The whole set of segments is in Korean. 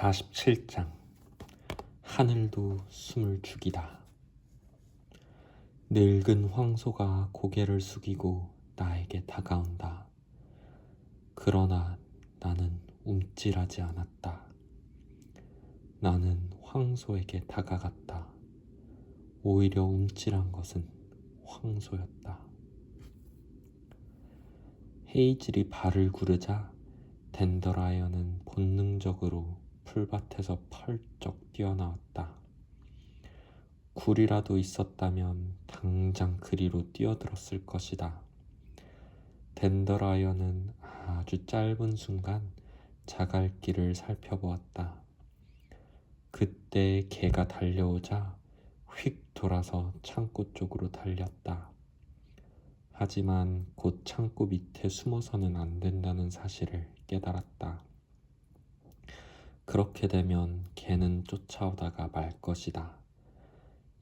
47장 하늘도 숨을 죽이다. 늙은 황소가 고개를 숙이고 나에게 다가온다. 그러나 나는 움찔하지 않았다. 나는 황소에게 다가갔다. 오히려 움찔한 것은 황소였다. 헤이즐이 발을 구르자 댄더라이언은 본능적으로 풀밭에서 펄쩍 뛰어나왔다. 굴이라도 있었다면 당장 그리로 뛰어들었을 것이다. 댄더라이언은 아주 짧은 순간 자갈길을 살펴보았다. 그때 개가 달려오자 휙 돌아서 창고 쪽으로 달렸다. 하지만 곧 창고 밑에 숨어서는 안 된다는 사실을 깨달았다. 그렇게 되면 개는 쫓아오다가 말 것이다.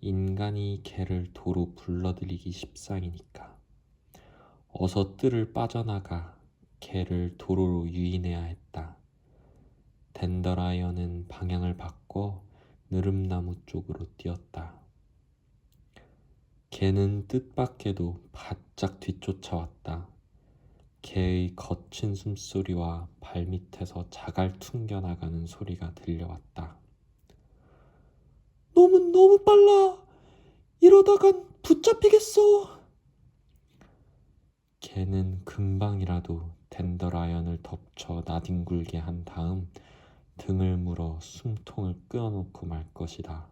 인간이 개를 도로 불러들이기 십상이니까. 어서 뜰을 빠져나가 개를 도로로 유인해야 했다. 댄더라이언은 방향을 바꿔 느릅나무 쪽으로 뛰었다. 개는 뜻밖에도 바짝 뒤쫓아왔다. 개의 거친 숨소리와 발밑에서 자갈 퉁겨나가는 소리가 들려왔다. 놈은 너무 빨라. 이러다간 붙잡히겠어. 개는 금방이라도 댄더라이언을 덮쳐 나뒹굴게 한 다음 등을 물어 숨통을 끊어놓고 말 것이다.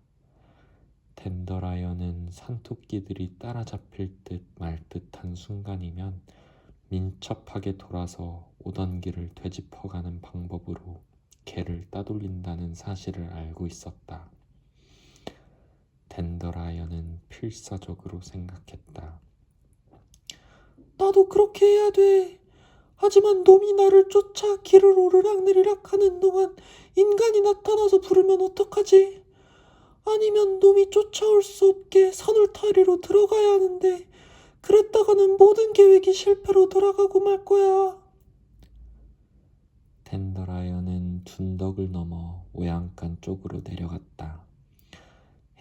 댄더라이언은 산토끼들이 따라잡힐 듯 말 듯한 순간이면 민첩하게 돌아서 오던 길을 되짚어가는 방법으로 개를 따돌린다는 사실을 알고 있었다. 댄더라이언은 필사적으로 생각했다. 나도 그렇게 해야 돼. 하지만 놈이 나를 쫓아 길을 오르락내리락 하는 동안 인간이 나타나서 부르면 어떡하지? 아니면 놈이 쫓아올 수 없게 산울타리로 들어가야 하는데 그랬다가는 모든 계획이 실패로 돌아가고 말 거야. 댄더라이언은 둔덕을 넘어 외양간 쪽으로 내려갔다.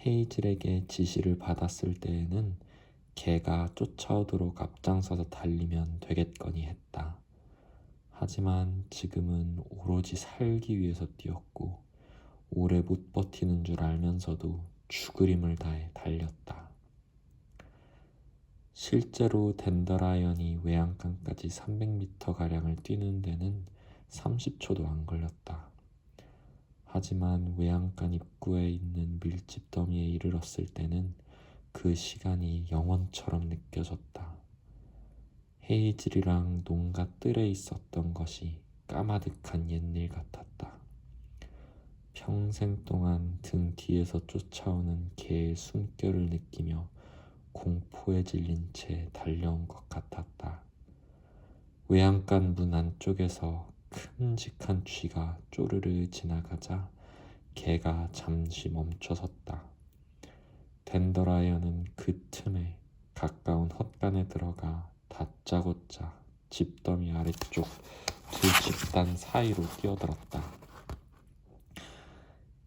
헤이즐에게 지시를 받았을 때에는 개가 쫓아오도록 앞장서서 달리면 되겠거니 했다. 하지만 지금은 오로지 살기 위해서 뛰었고 오래 못 버티는 줄 알면서도 죽을 힘을 다해 달렸다. 실제로 댄더라이언이 외양간까지 300m가량을 뛰는 데는 30초도 안 걸렸다. 하지만 외양간 입구에 있는 밀집 더미에 이르렀을 때는 그 시간이 영원처럼 느껴졌다. 헤이즐이랑 농가 뜰에 있었던 것이 까마득한 옛일 같았다. 평생 동안 등 뒤에서 쫓아오는 개의 숨결을 느끼며 공포에 질린 채 달려온 것 같았다. 외양간 문 안쪽에서 큼직한 쥐가 쪼르르 지나가자 개가 잠시 멈춰섰다. 댄더라이언은 그 틈에 가까운 헛간에 들어가 다짜고짜 집더미 아래쪽 두 집단 사이로 뛰어들었다.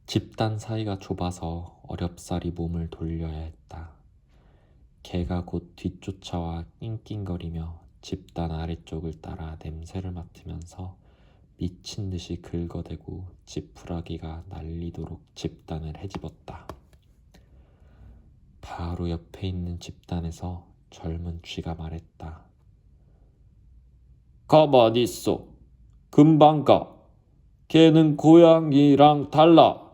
집단 사이가 좁아서 어렵사리 몸을 돌려야 했다. 개가 곧 뒤쫓아와 낑낑거리며 집단 아래쪽을 따라 냄새를 맡으면서 미친 듯이 긁어대고 지푸라기가 날리도록 집단을 헤집었다. 바로 옆에 있는 집단에서 젊은 쥐가 말했다. 가만히 있어. 금방 가. 걔는 고양이랑 달라.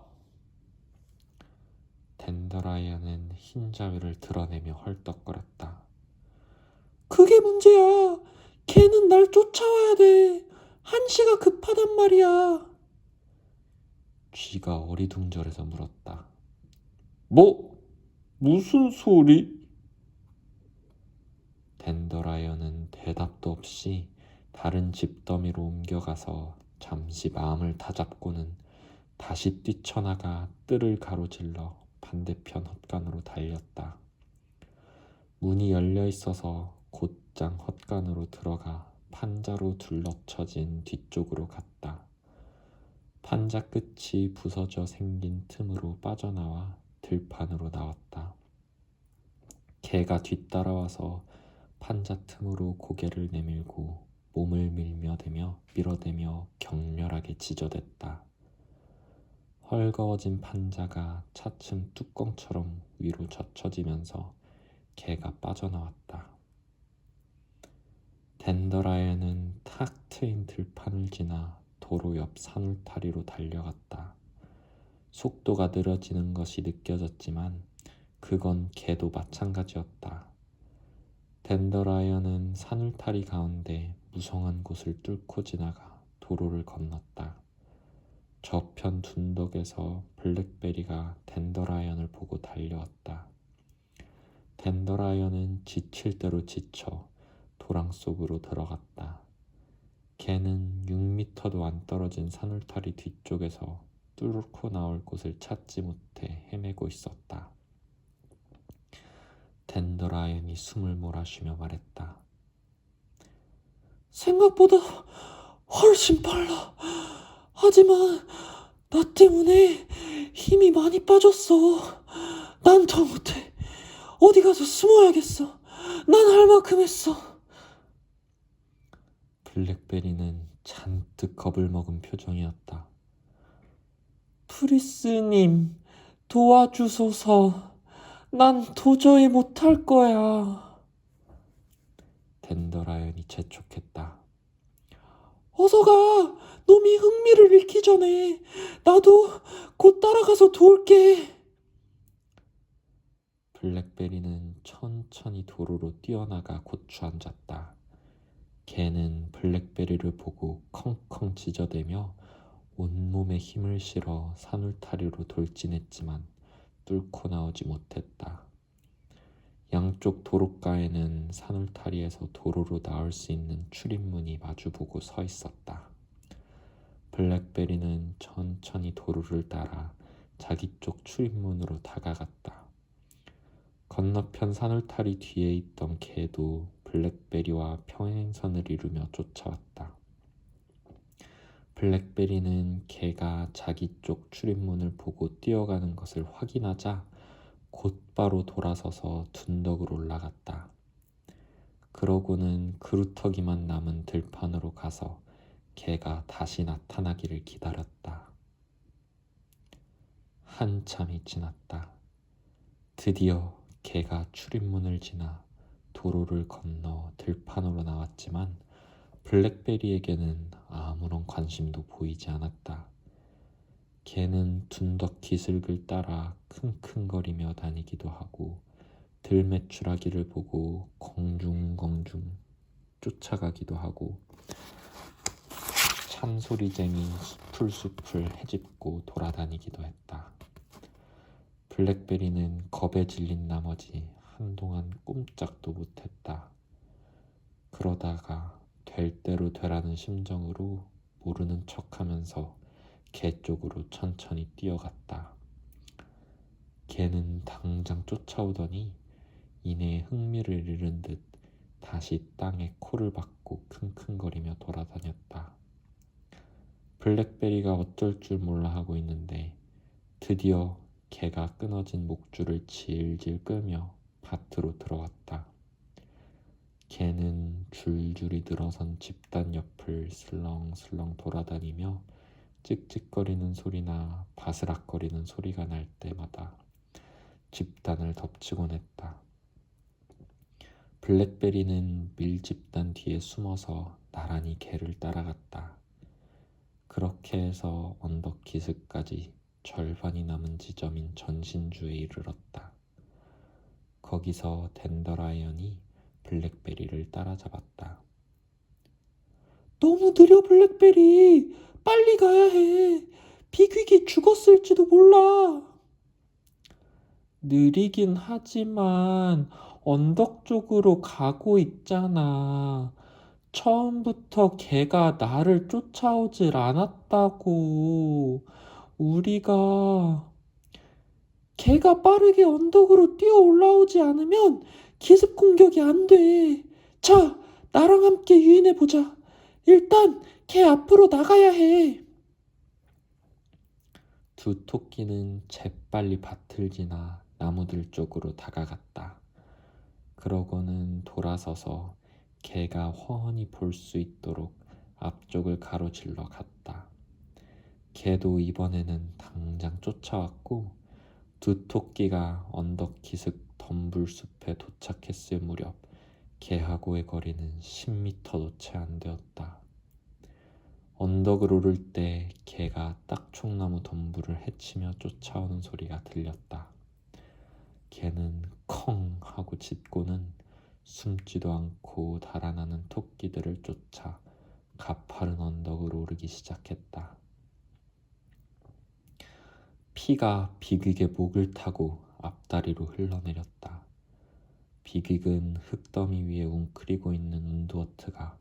댄더라이언은 흰 자위를 드러내며 헐떡거렸다. 그게 문제야. 걔는 날 쫓아와야 돼. 한시가 급하단 말이야. 쥐가 어리둥절해서 물었다. 무슨 소리? 댄더라이언은 대답도 없이 다른 집더미로 옮겨가서 잠시 마음을 다잡고는 다시 뛰쳐나가 뜰을 가로질러 반대편 헛간으로 달렸다. 문이 열려 있어서 곧장 헛간으로 들어가 판자로 둘러쳐진 뒤쪽으로 갔다. 판자 끝이 부서져 생긴 틈으로 빠져나와 들판으로 나왔다. 개가 뒤따라와서 판자 틈으로 고개를 내밀고 몸을 밀어대며 격렬하게 지저댔다. 헐거워진 판자가 차츰 뚜껑처럼 위로 젖혀지면서 개가 빠져나왔다. 덴더라이언은 탁 트인 들판을 지나 도로 옆 산울타리로 달려갔다. 속도가 느려지는 것이 느껴졌지만 그건 개도 마찬가지였다. 덴더라이언은 산울타리 가운데 무성한 곳을 뚫고 지나가 도로를 건넜다. 저편 둔덕에서 블랙베리가 덴더라이언을 보고 달려왔다. 덴더라이언은 지칠 대로 지쳐 도랑 속으로 들어갔다. 개는 6미터도 안 떨어진 산울타리 뒤쪽에서 뚫고 나올 곳을 찾지 못해 헤매고 있었다. 덴더라이언이 숨을 몰아쉬며 말했다. 생각보다 훨씬 빨라. 하지만 나 때문에 힘이 많이 빠졌어. 난 더 못해. 어디 가서 숨어야겠어. 난 할 만큼 했어. 블랙베리는 잔뜩 겁을 먹은 표정이었다. 프리스님, 도와주소서. 난 도저히 못할 거야. 덴더라이언이 재촉했다. 어서 가. 놈이 흥미를 잃기 전에. 나도 곧 따라가서 도울게. 블랙베리는 천천히 도로로 뛰어나가 고추 앉았다. 개는 블랙베리를 보고 컹컹 짖어대며 온몸에 힘을 실어 산울타리로 돌진했지만 뚫고 나오지 못했다. 양쪽 도로가에는 산울타리에서 도로로 나올 수 있는 출입문이 마주보고 서 있었다. 블랙베리는 천천히 도로를 따라 자기 쪽 출입문으로 다가갔다. 건너편 산울타리 뒤에 있던 개도 블랙베리와 평행선을 이루며 쫓아왔다. 블랙베리는 개가 자기 쪽 출입문을 보고 뛰어가는 것을 확인하자 곧바로 돌아서서 둔덕으로 올라갔다. 그러고는 그루터기만 남은 들판으로 가서 개가 다시 나타나기를 기다렸다. 한참이 지났다. 드디어 개가 출입문을 지나 도로를 건너 들판으로 나왔지만 블랙베리에게는 아무런 관심도 보이지 않았다. 개는 둔덕 기슭을 따라 킁킁거리며 다니기도 하고 들매출하기를 보고 공중공중 쫓아가기도 하고 참소리쟁이 수풀수풀 헤집고 돌아다니기도 했다. 블랙베리는 겁에 질린 나머지 한동안 꼼짝도 못했다. 그러다가 될 대로 되라는 심정으로 모르는 척하면서 개 쪽으로 천천히 뛰어갔다. 개는 당장 쫓아오더니 이내 흥미를 잃은 듯 다시 땅에 코를 박고 킁킁거리며 돌아다녔다. 블랙베리가 어쩔 줄 몰라 하고 있는데 드디어 개가 끊어진 목줄을 질질 끌며 밭으로 들어왔다. 개는 줄줄이 늘어선 집단 옆을 슬렁슬렁 돌아다니며 찍찍거리는 소리나 바스락거리는 소리가 날 때마다 집단을 덮치곤 했다. 블랙베리는 밀집단 뒤에 숨어서 나란히 개를 따라갔다. 그렇게 해서 언덕 기슭까지 절반이 남은 지점인 전신주에 이르렀다. 거기서 덴더라이언이 블랙베리를 따라잡았다. 너무 느려, 블랙베리. 빨리 가야 해. 비귀기 죽었을지도 몰라. 느리긴 하지만 언덕 쪽으로 가고 있잖아. 처음부터 개가 나를 쫓아오질 않았다고. 개가 빠르게 언덕으로 뛰어 올라오지 않으면 기습 공격이 안 돼. 자, 나랑 함께 유인해 보자. 일단 개 앞으로 나가야 해. 두 토끼는 재빨리 밭을 지나 나무들 쪽으로 다가갔다. 그러고는 돌아서서 개가 훤히 볼 수 있도록 앞쪽을 가로질러 갔다. 개도 이번에는 당장 쫓아왔고 두 토끼가 언덕 기슭 덤불숲에 도착했을 무렵 개하고의 거리는 10미터도 채 안 되었다. 언덕을 오를 때 개가 딱총나무 덤불을 헤치며 쫓아오는 소리가 들렸다. 개는 컹 하고 짖고는 숨지도 않고 달아나는 토끼들을 쫓아 가파른 언덕을 오르기 시작했다. 피가 비극의 목을 타고 앞다리로 흘러내렸다. 비극은 흙더미 위에 웅크리고 있는 운두어트가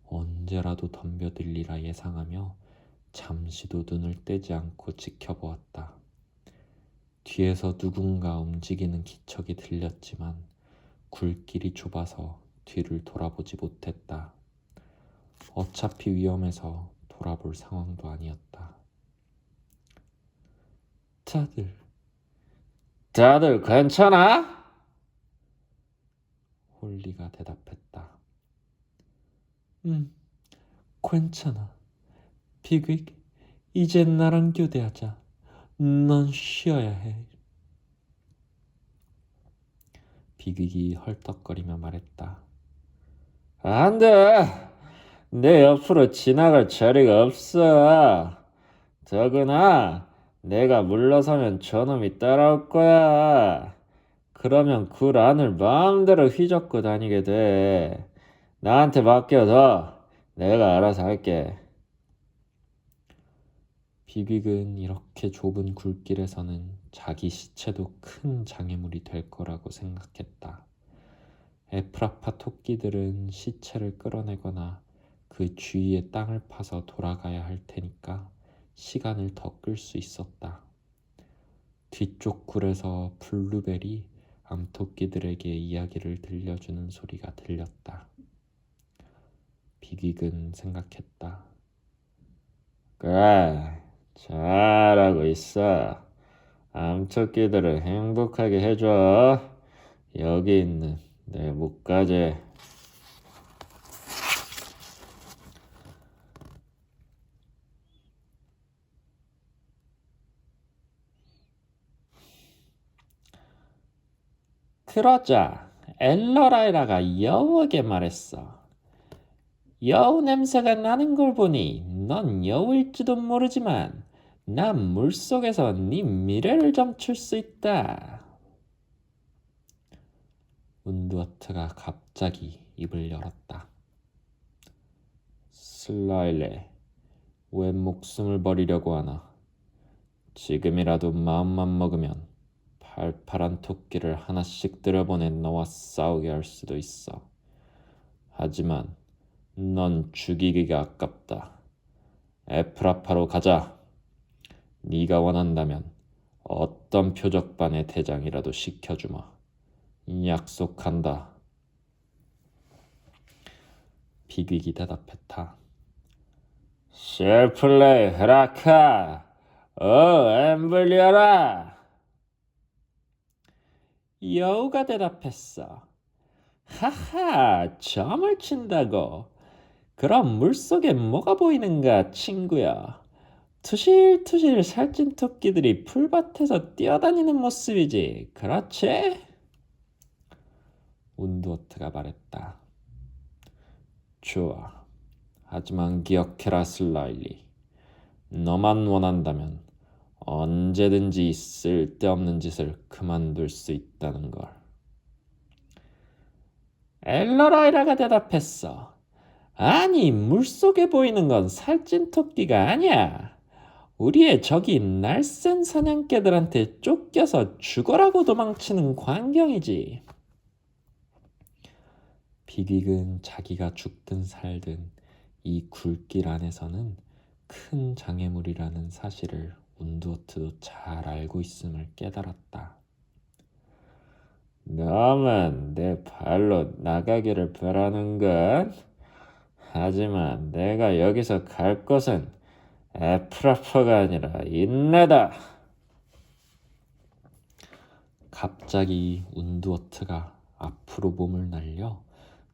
언제라도 덤벼들리라 예상하며 잠시도 눈을 떼지 않고 지켜보았다. 뒤에서 누군가 움직이는 기척이 들렸지만 굴길이 좁아서 뒤를 돌아보지 못했다. 어차피 위험해서 돌아볼 상황도 아니었다. 다들 괜찮아? 홀리가 대답했다. 괜찮아. 비극, 이젠 나랑 교대하자. 넌 쉬어야 해. 비극이 헐떡거리며 말했다. 안 돼! 내 옆으로 지나갈 자리가 없어. 더구나 내가 물러서면 저놈이 따라올 거야. 그러면 굴 안을 마음대로 휘젓고 다니게 돼. 나한테 맡겨둬. 내가 알아서 할게. 비빅은 이렇게 좁은 굴길에서는 자기 시체도 큰 장애물이 될 거라고 생각했다. 에프라파 토끼들은 시체를 끌어내거나 그 주위의 땅을 파서 돌아가야 할 테니까 시간을 더 끌 수 있었다. 뒤쪽 굴에서 블루벨이 암토끼들에게 이야기를 들려주는 소리가 들렸다. 비빅은 생각했다. 그래, 잘하고 있어. 암토끼들을 행복하게 해줘. 여기 있는 내 목까지. 그러자 엘러라이라가 여우에게 말했어. 여우 냄새가 나는 걸 보니 넌 여우일지도 모르지만 난 물속에서 네 미래를 점칠 수 있다. 운두어트가 갑자기 입을 열었다. 슬라일레, 왜 목숨을 버리려고 하나? 지금이라도 마음만 먹으면 팔팔한 토끼를 하나씩 들여보내 너와 싸우게 할 수도 있어. 하지만 넌 죽이기가 아깝다. 에프라파로 가자. 네가 원한다면 어떤 표적반의 대장이라도 시켜주마. 약속한다. 비빅이 대답했다. 쉘플레이 헤라카. 엠블리아라. 여우가 대답했어. 하하, 점을 친다고. 그럼 물속에 뭐가 보이는가, 친구야? 투실투실 살찐 토끼들이 풀밭에서 뛰어다니는 모습이지, 그렇지? 운두어트가 말했다. 좋아. 하지만 기억해라, 슬라일리. 너만 원한다면 언제든지 쓸데없는 짓을 그만둘 수 있다는 걸. 엘러라이라가 대답했어. 아니, 물속에 보이는 건 살찐 토끼가 아니야. 우리의 적이 날쌘 사냥개들한테 쫓겨서 죽어라고 도망치는 광경이지. 비빅은 자기가 죽든 살든 이 굴길 안에서는 큰 장애물이라는 사실을 운두어트도 잘 알고 있음을 깨달았다. 너만 내 발로 나가기를 바라는건? 하지만 내가 여기서 갈 곳은 에프라퍼가 아니라 인내다. 갑자기 운두어트가 앞으로 몸을 날려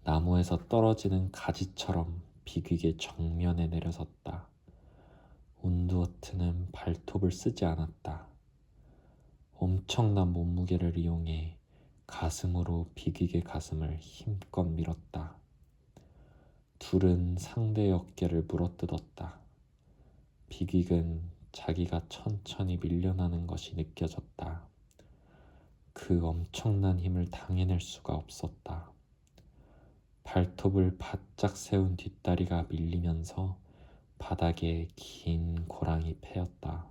나무에서 떨어지는 가지처럼 비귀의 정면에 내려섰다. 운두어트는 발톱을 쓰지 않았다. 엄청난 몸무게를 이용해 가슴으로 비귀의 가슴을 힘껏 밀었다. 둘은 상대의 어깨를 물어뜯었다. 비귀는 자기가 천천히 밀려나는 것이 느껴졌다. 그 엄청난 힘을 당해낼 수가 없었다. 발톱을 바짝 세운 뒷다리가 밀리면서 바닥에 긴 고랑이 패였다.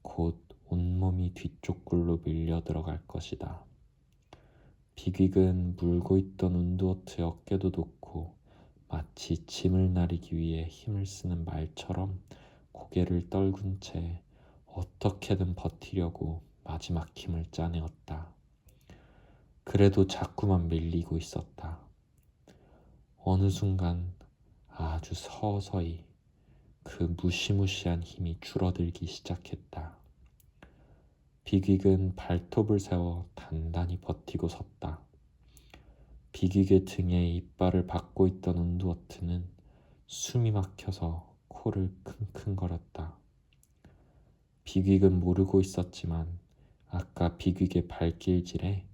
곧 온몸이 뒤쪽 굴로 밀려 들어갈 것이다. 비귀는 물고 있던 운두어트의 어깨도 놓고 마치 짐을 나르기 위해 힘을 쓰는 말처럼 고개를 떨군 채 어떻게든 버티려고 마지막 힘을 짜내었다. 그래도 자꾸만 밀리고 있었다. 어느 순간 아주 서서히 그 무시무시한 힘이 줄어들기 시작했다. 비귀는 발톱을 세워 단단히 버티고 섰다. 비귀의 등에 이빨을 받고 있던 운두어트는 숨이 막혀서 코를 킁킁거렸다. 비귀는 모르고 있었지만 아까 비귀의 발길질에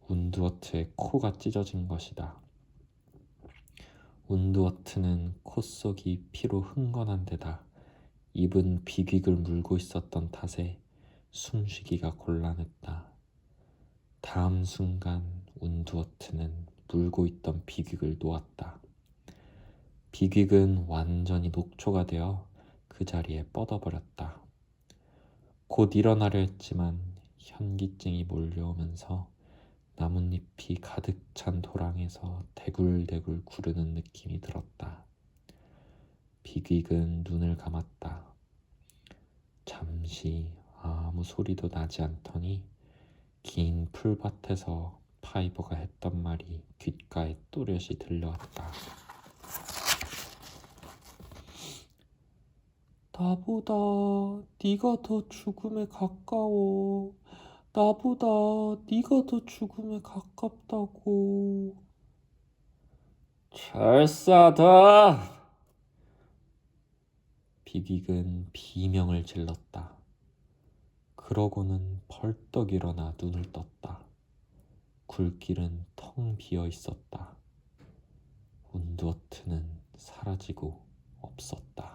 운두어트의 코가 찢어진 것이다. 운두어트는 콧속이 피로 흥건한 데다 입은 비귀를 물고 있었던 탓에 숨쉬기가 곤란했다. 다음 순간 운두어트는 물고 있던 비귀를 놓았다. 비귀는 완전히 녹초가 되어 그 자리에 뻗어버렸다. 곧 일어나려 했지만 현기증이 몰려오면서 나뭇잎이 가득 찬 도랑에서 대굴대굴 구르는 느낌이 들었다. 비귀는 눈을 감았다. 잠시 아무 소리도 나지 않더니 긴 풀밭에서 파이버가 했던 말이 귓가에 또렷이 들려왔다. 나보다 네가 더 죽음에 가까워. 나보다 네가 더 죽음에 가깝다고. 철사다! 비귀는 비명을 질렀다. 그러고는 벌떡 일어나 눈을 떴다. 굴길은 텅 비어 있었다. 운두어트는 사라지고 없었다.